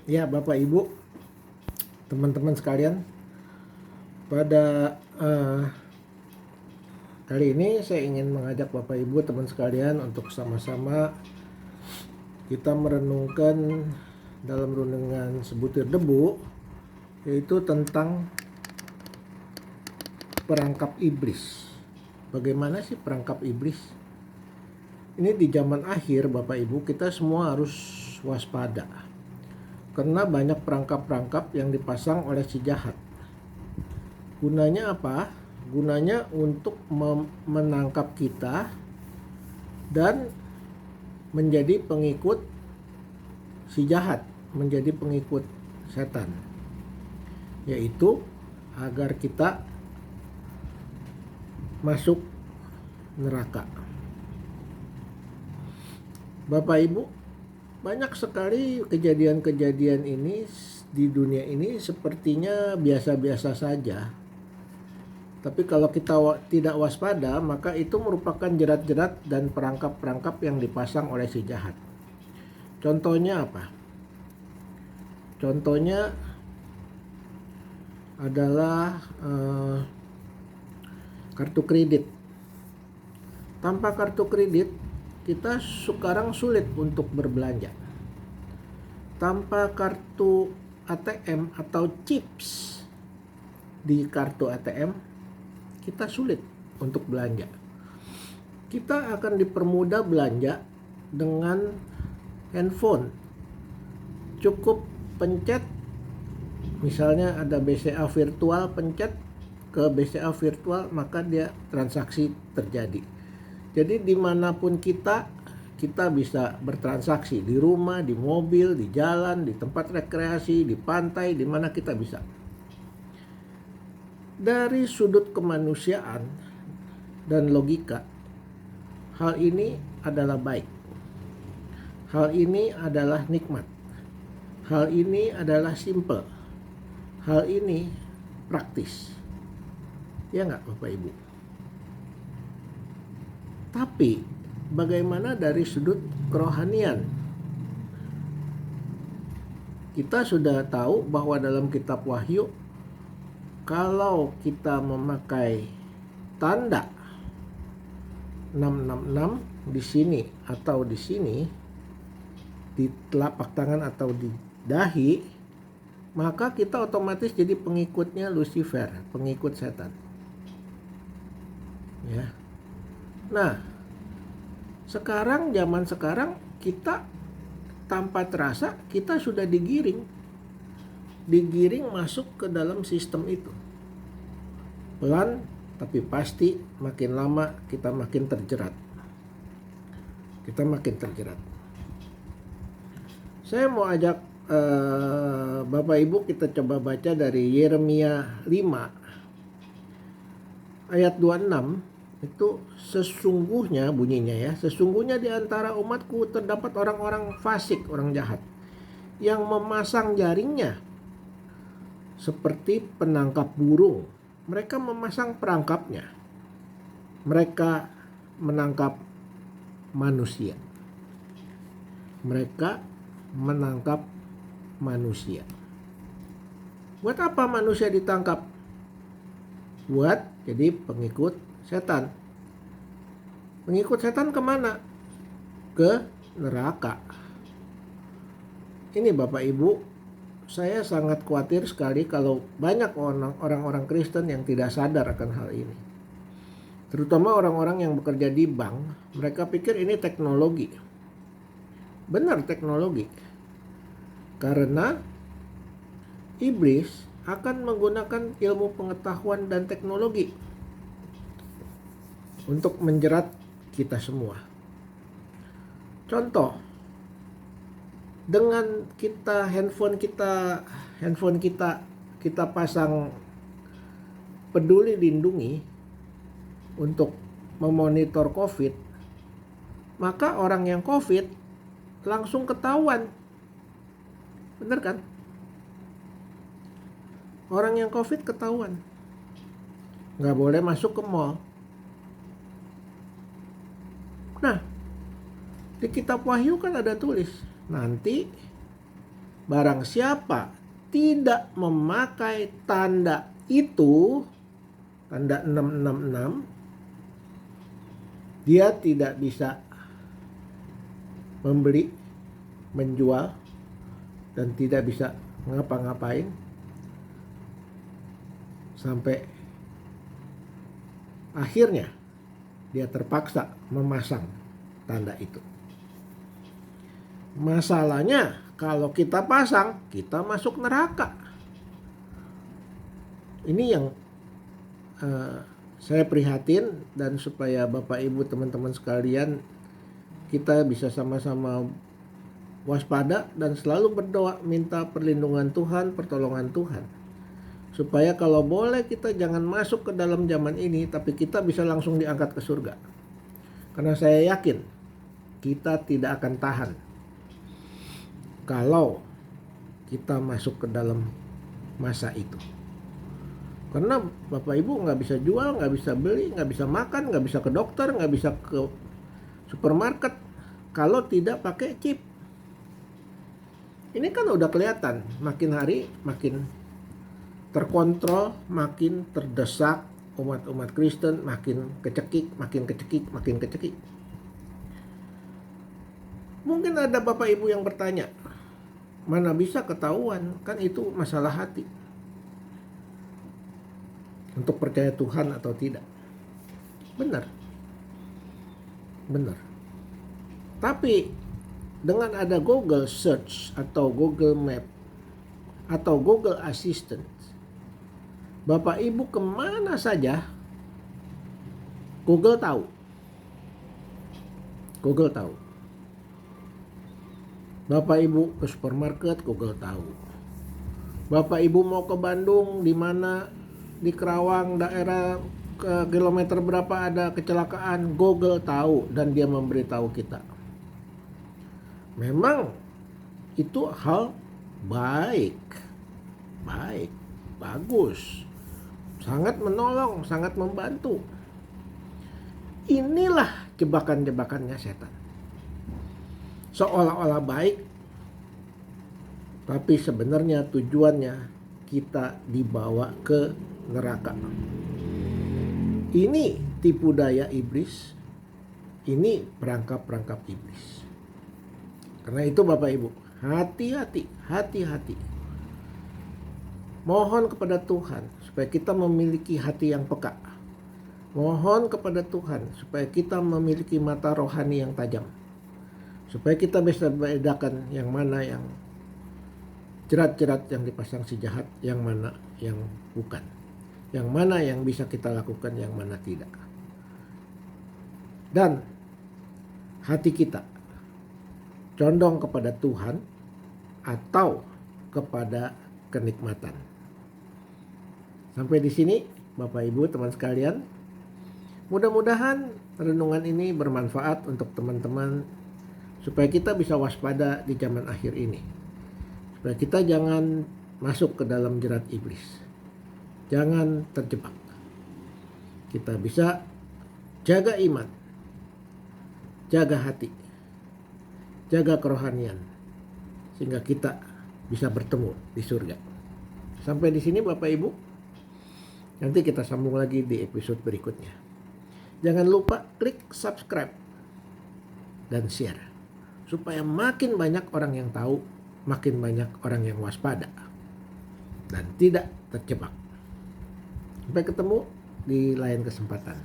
Ya, Bapak Ibu, teman-teman sekalian, pada kali ini saya ingin mengajak Bapak Ibu, teman sekalian, untuk sama-sama kita merenungkan dalam renungan sebutir debu, yaitu tentang perangkap iblis. Bagaimana sih perangkap iblis? Ini di zaman akhir, Bapak Ibu, kita semua harus waspada. Karena banyak perangkap-perangkap yang dipasang oleh si jahat. Gunanya apa? Gunanya untuk menangkap kita dan menjadi pengikut si jahat, menjadi pengikut setan. Yaitu agar kita masuk neraka. Bapak Ibu, banyak sekali kejadian-kejadian ini di dunia ini sepertinya biasa-biasa saja. Tapi kalau kita tidak waspada, maka itu merupakan jerat-jerat dan perangkap-perangkap yang dipasang oleh si jahat. Contohnya apa? Contohnya adalah kartu kredit. Tanpa kartu kredit, kita sekarang sulit untuk berbelanja. Tanpa kartu ATM atau chips di kartu ATM, kita sulit untuk belanja. Kita akan dipermudah belanja dengan handphone. Cukup pencet, misalnya ada BCA virtual, pencet ke BCA virtual, maka dia transaksi terjadi. Jadi dimanapun kita bisa bertransaksi, di rumah, di mobil, di jalan, di tempat rekreasi, di pantai, di mana kita bisa. Dari sudut kemanusiaan dan logika, hal ini adalah baik. Hal ini adalah nikmat. Hal ini adalah simple. Hal ini praktis. Ya nggak, Bapak Ibu? Tapi bagaimana dari sudut kerohanian? Kita sudah tahu bahwa dalam kitab Wahyu, kalau kita memakai tanda 666 di sini atau di sini, di telapak tangan atau di dahi, maka kita otomatis jadi pengikutnya Lucifer, pengikut setan. Ya. Nah, zaman sekarang kita tanpa terasa kita sudah digiring masuk ke dalam sistem itu. Pelan tapi pasti, makin lama kita makin terjerat. Saya mau ajak Bapak Ibu, kita coba baca dari Yeremia 5 ayat 26. Itu sesungguhnya bunyinya ya, sesungguhnya di antara umatku terdapat orang-orang fasik, orang jahat, yang memasang jaringnya seperti penangkap burung. Mereka memasang perangkapnya. Mereka menangkap manusia. Buat apa manusia ditangkap? Buat jadi pengikut setan. Pengikut setan kemana? Ke neraka. Ini Bapak Ibu, saya sangat khawatir sekali kalau banyak orang-orang Kristen yang tidak sadar akan hal ini. Terutama orang-orang yang bekerja di bank, mereka pikir ini teknologi. Benar, teknologi. Karena iblis akan menggunakan ilmu pengetahuan dan teknologi untuk menjerat kita semua. Contoh, dengan handphone kita pasang peduli lindungi untuk memonitor COVID, maka orang yang COVID langsung ketahuan. Bener kan? Orang yang COVID ketahuan. Nggak boleh masuk ke mall. Nah, di kitab Wahyu kan ada tulis, nanti Barang siapa tidak memakai tanda itu, tanda 666, dia tidak bisa membeli, menjual, dan tidak bisa ngapa-ngapain sampai akhirnya dia terpaksa memasang tanda itu. Masalahnya kalau kita pasang, kita masuk neraka. Ini yang saya prihatin, dan supaya Bapak Ibu teman-teman sekalian kita bisa sama-sama waspada dan selalu berdoa minta perlindungan Tuhan, pertolongan Tuhan. Supaya kalau boleh kita jangan masuk ke dalam zaman ini, tapi kita bisa langsung diangkat ke surga. Karena saya yakin kita tidak akan tahan kalau kita masuk ke dalam masa itu. Karena Bapak Ibu nggak bisa jual, nggak bisa beli, nggak bisa makan, nggak bisa ke dokter, nggak bisa ke supermarket kalau tidak pakai chip. Ini kan udah kelihatan, makin hari makin terkontrol, makin terdesak, umat-umat Kristen makin kecekik, makin kecekik, makin kecekik. Mungkin ada Bapak Ibu yang bertanya, mana bisa ketahuan? Kan itu masalah hati. Untuk percaya Tuhan atau tidak. Benar. Benar. Tapi dengan ada Google Search atau Google Map atau Google Assistant, Bapak Ibu kemana saja Google tahu. Google tahu. Bapak Ibu ke supermarket, Google tahu. Bapak Ibu mau ke Bandung, di mana di Kerawang daerah ke kilometer berapa ada kecelakaan, Google tahu dan dia memberitahu kita. Memang itu hal baik, bagus, sangat menolong, sangat membantu. Inilah jebakan-jebakannya setan. Seolah-olah baik, tapi sebenarnya tujuannya kita dibawa ke neraka. Ini tipu daya iblis, ini perangkap-perangkap iblis. Karena itu Bapak Ibu, hati-hati. Mohon kepada Tuhan supaya kita memiliki hati yang peka. Mohon kepada Tuhan supaya kita memiliki mata rohani yang tajam. Supaya kita bisa membedakan yang mana yang jerat-jerat yang dipasang si jahat, yang mana yang bukan. Yang mana yang bisa kita lakukan, yang mana tidak. Dan hati kita condong kepada Tuhan atau kepada kenikmatan. Sampai di sini Bapak Ibu teman sekalian. Mudah-mudahan renungan ini bermanfaat untuk teman-teman supaya kita bisa waspada di zaman akhir ini. Supaya kita jangan masuk ke dalam jerat iblis. Jangan terjebak. Kita bisa jaga iman, jaga hati, jaga kerohanian, sehingga kita bisa bertemu di surga. Sampai di sini Bapak Ibu. Nanti kita sambung lagi di episode berikutnya. Jangan lupa klik subscribe dan share, supaya makin banyak orang yang tahu, makin banyak orang yang waspada dan tidak terjebak. Sampai ketemu di lain kesempatan.